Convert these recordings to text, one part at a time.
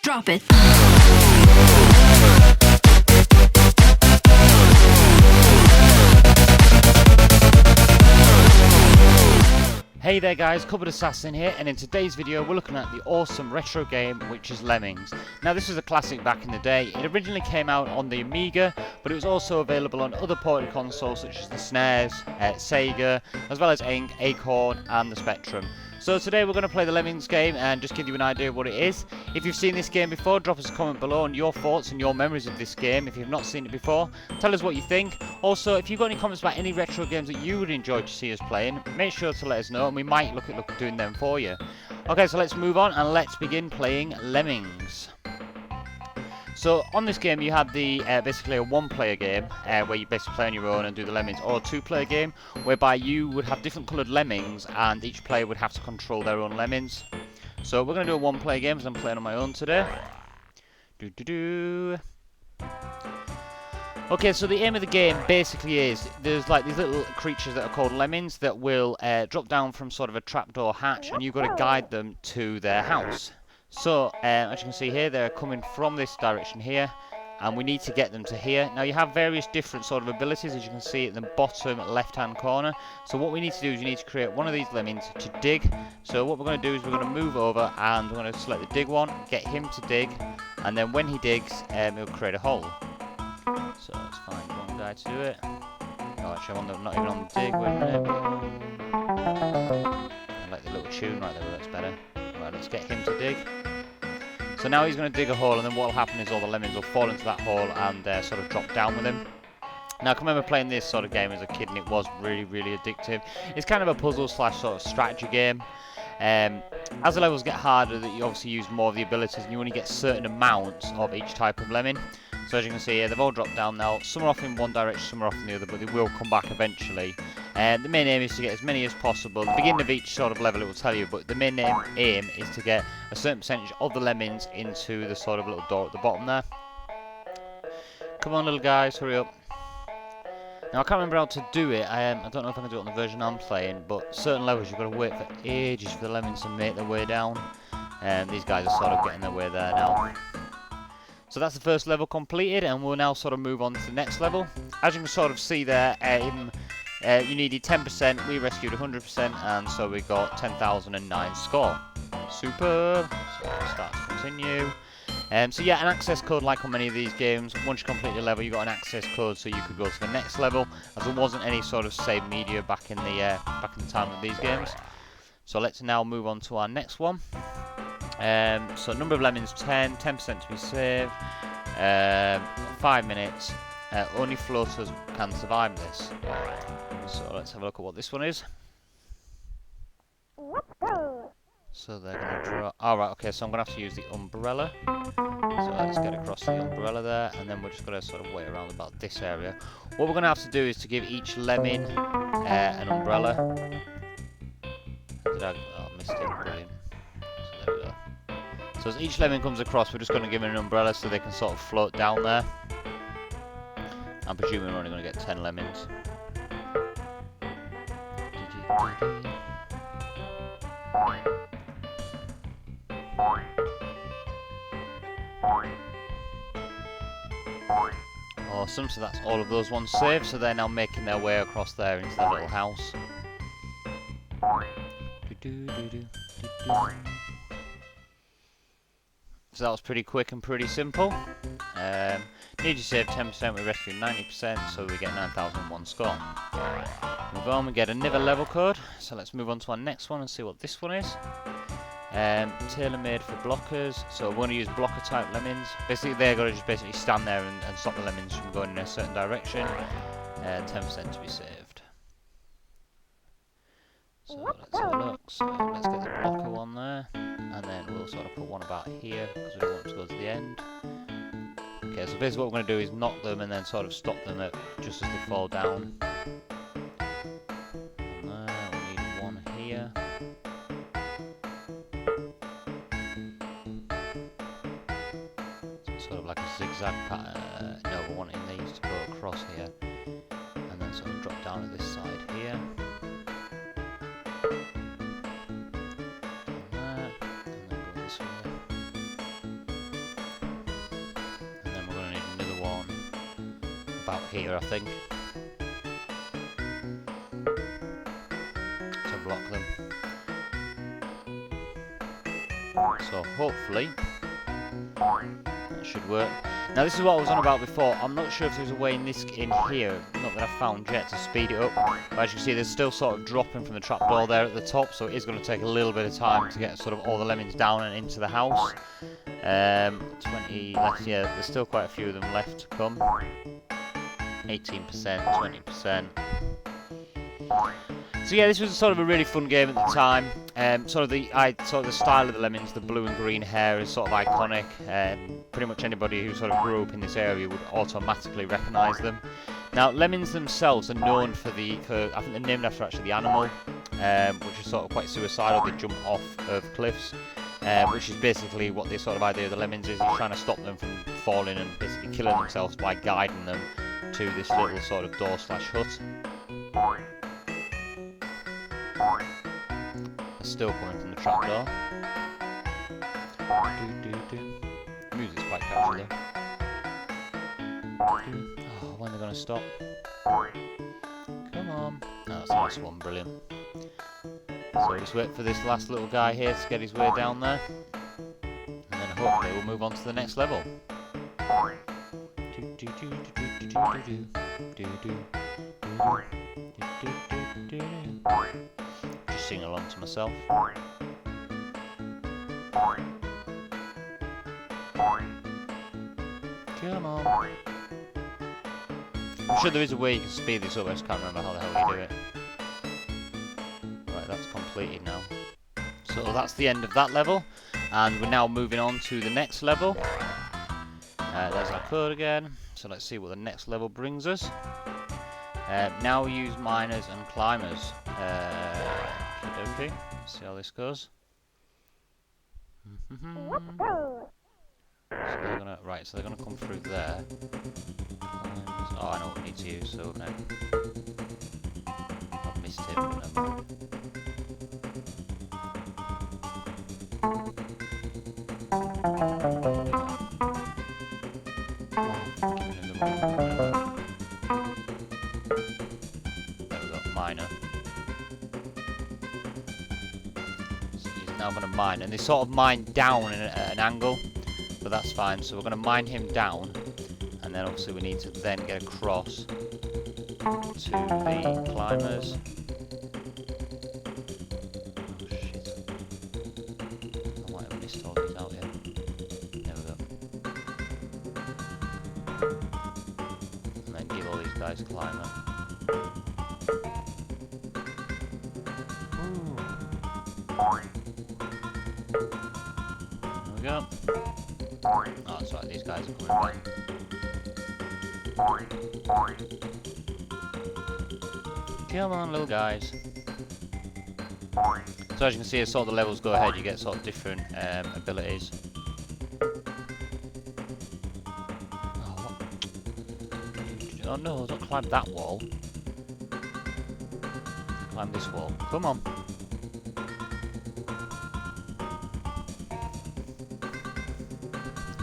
Drop it. Hey there guys, CoupledAssassin here, and in today's video we're looking at the awesome retro game which is Lemmings. Now this was a classic back in the day. It originally came out on the Amiga, but it was also available on other ported consoles such as the SNES, Sega, as well as Acorn and the Spectrum. So today we're going to play the Lemmings game and just give you an idea of what it is. If you've seen this game before, drop us a comment below on your thoughts and your memories of this game. If you've not seen it before, tell us what you think. Also, if you've got any comments about any retro games that you would enjoy to see us playing, make sure to let us know and we might look at doing them for you. Okay, so let's move on and let's begin playing Lemmings. So on this game you had the basically a one-player game where you basically play on your own and do the lemmings, or a two-player game whereby you would have different coloured lemmings and each player would have to control their own lemmings. So we're going to do a one-player game as I'm playing on my own today. Okay, so the aim of the game basically is there's like these little creatures that are called lemmings that will drop down from sort of a trapdoor hatch, and you've got to guide them to their house. So, as you can see here, they're coming from this direction here, and we need to get them to here. Now, you have various different sort of abilities, as you can see at the bottom left-hand corner. So what we need to do is we need to create one of these lemmings to dig. So what we're going to do is we're going to move over, and we're going to select the dig one, get him to dig, and then when he digs, he'll create a hole. So let's find one guy to do it. Oh, actually, I'm not even on the dig. I like the little tune right there, that's better. Right, let's get him to dig. So now he's going to dig a hole, and then what will happen is all the lemmings will fall into that hole and sort of drop down with him. Now I can remember playing this sort of game as a kid, and it was really, really addictive. It's kind of a puzzle slash sort of strategy game. As the levels get harder, that you obviously use more of the abilities, and you only get certain amounts of each type of lemming. So as you can see here, they've all dropped down now. Some are off in one direction, some are off in the other, but they will come back eventually. The main aim is to get as many as possible. At the beginning of each sort of level it will tell you, but the main aim is to get a certain percentage of the lemmings into the sort of little door at the bottom there. Come on little guys, hurry up. Now I can't remember how to do it. I don't know if I can do it on the version I'm playing, but certain levels you've got to wait for ages for the lemmings to make their way down. These guys are sort of getting their way there now. So that's the first level completed, and we'll now sort of move on to the next level. As you can sort of see there, you needed 10%, we rescued 100%, and so we got 10,009 score. Super! So we'll start to continue. So yeah, an access code like on many of these games. Once you complete the level, you got an access code so you could go to the next level, as there wasn't any sort of saved media back in the time of these games. So let's now move on to our next one. So number of lemmings 10% to be saved, 5 minutes, only floaters can survive this. So let's have a look at what this one is. So they're going to draw, alright, okay, so I'm going to have to use the umbrella. So let's get across the umbrella there, and then we're just going to sort of wait around about this area. What we're going to have to do is to give each lemming an umbrella. I missed it, brilliant. So there we go. So as each lemming comes across, we're just going to give them an umbrella so they can sort of float down there. I'm presuming we're only going to get 10 lemmings. Awesome, so that's all of those ones saved, so they're now making their way across there into their little house. So that was pretty quick and pretty simple. Need to save 10%, we rescued 90%, so we get 9,001 score. Move on, we get another level code. So let's move on to our next one and see what this one is. Tailor-made for blockers. So we're going to use blocker type lemmings. Basically, they're going to just basically stand there and stop the lemmings from going in a certain direction. 10% to be saved. So let's have a look. So let's get the blocker one there, and then we'll sort of put one about here because we don't want to go to the end. Okay, so basically what we're going to do is knock them and then sort of stop them at just as they fall down. And there, we need one here. So sort of like a zigzag pattern. No, we're wanting these to go across here, and then sort of drop down to this side here. about here, I think. To block them. So hopefully that should work. Now this is what I was on about before. I'm not sure if there's a way in here, not that I've found yet, to speed it up. But as you can see, there's still sort of dropping from the trapdoor there at the top, so it is going to take a little bit of time to get sort of all the lemmings down and into the house. 20 left, yeah, there's still quite a few of them left to come. 18%, 20%. So yeah, this was sort of a really fun game at the time. Sort of the style of the lemmings, the blue and green hair is sort of iconic. Pretty much anybody who sort of grew up in this area would automatically recognise them. Now, lemmings themselves are known for I think they're named after actually the animal, which is sort of quite suicidal. They jump off of cliffs, which is basically what the sort of idea of the lemmings is. You're trying to stop them from falling and basically killing themselves by guiding them to this little sort of door/hut. They're still coming from the trapdoor. The music's quite catchy though. Oh, when are they going to stop? Come on. Oh, that's the last one, brilliant. So just wait for this last little guy here to get his way down there. And then hopefully we'll move on to the next level. Just sing along to myself. Come on. I'm sure there is a way you can speed this up, I just can't remember how the hell you do it. Right, that's completed now. So that's the end of that level, and we're now moving on to the next level. There's our code again, so let's see what the next level brings us. Now we use miners and climbers. Okay, see how this goes. So they're gonna come through there. Oh, I know what we need to use, so no. I've missed him, but never mind. There we go, miner. So he's now gonna mine, and they sort of mine down at an angle. But that's fine, so we're going to mine him down, and then obviously we need to then get across to the climbers. Oh shit. I might have missed all these out here. There we go. And then give all these guys climber. There we go. Oh, that's right, these guys are coming back. Come on, little guys. So as you can see, as sort of the levels go ahead, you get sort of different abilities. Oh no, don't climb that wall. Climb this wall. Come on.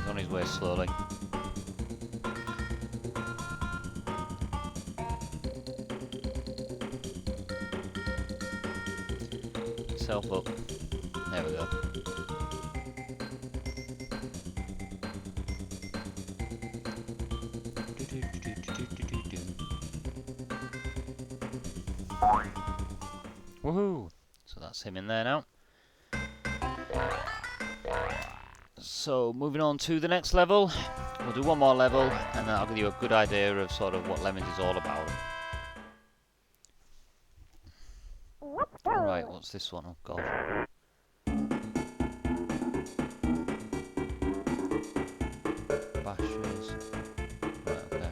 On his way slowly. Self up. There we go. Woohoo! So that's him in there now. So moving on to the next level, we'll do one more level, and then I'll give you a good idea of sort of what Lemmings is all about. Alright, what's this one? Oh god. Bashes. Right, okay.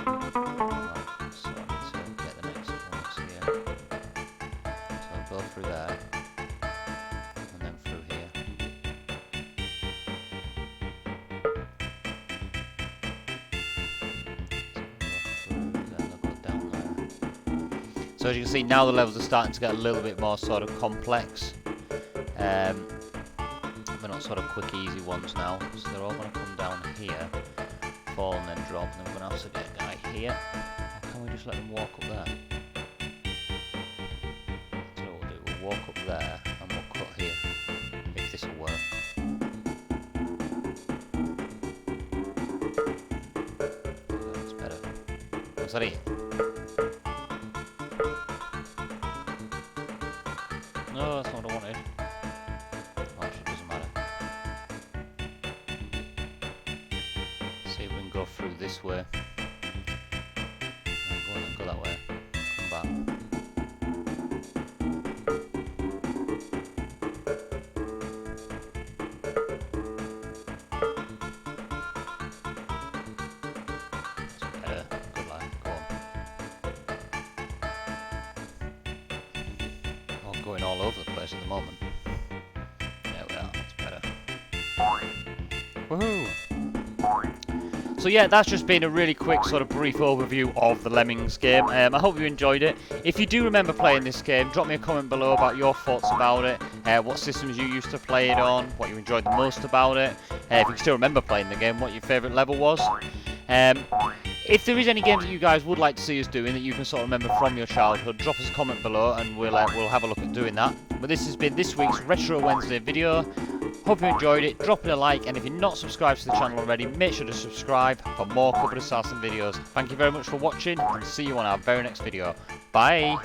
Right, so I need to get the next one here. So I'll go through there. And then through here. So as you can see, now the levels are starting to get a little bit more sort of complex. They're not sort of quick, easy ones now. So they're all going to come down here fall and then drop, and then we're going to have to get a guy here. Or can we just let them walk up there? That's what we'll do. We'll walk up there and we'll cut here, if this will work. That's better. What's that here? No, that's not what I wanted. Oh, actually, it doesn't matter. See if we can go through this way. Go on and go that way. Come back. That's better. Good lad. Go on. Going all over the place at the moment. There we are, that's better. Woohoo! So yeah, that's just been a really quick sort of brief overview of the Lemmings game. I hope you enjoyed it. If you do remember playing this game, drop me a comment below about your thoughts about it, what systems you used to play it on, what you enjoyed the most about it, if you still remember playing the game, what your favourite level was. If there is any games that you guys would like to see us doing that you can sort of remember from your childhood, drop us a comment below and we'll have a look at doing that. But this has been this week's Retro Wednesday video. Hope you enjoyed it. Drop it a like, and if you're not subscribed to the channel already, make sure to subscribe for more CoupledAssassin videos. Thank you very much for watching, and see you on our very next video. Bye!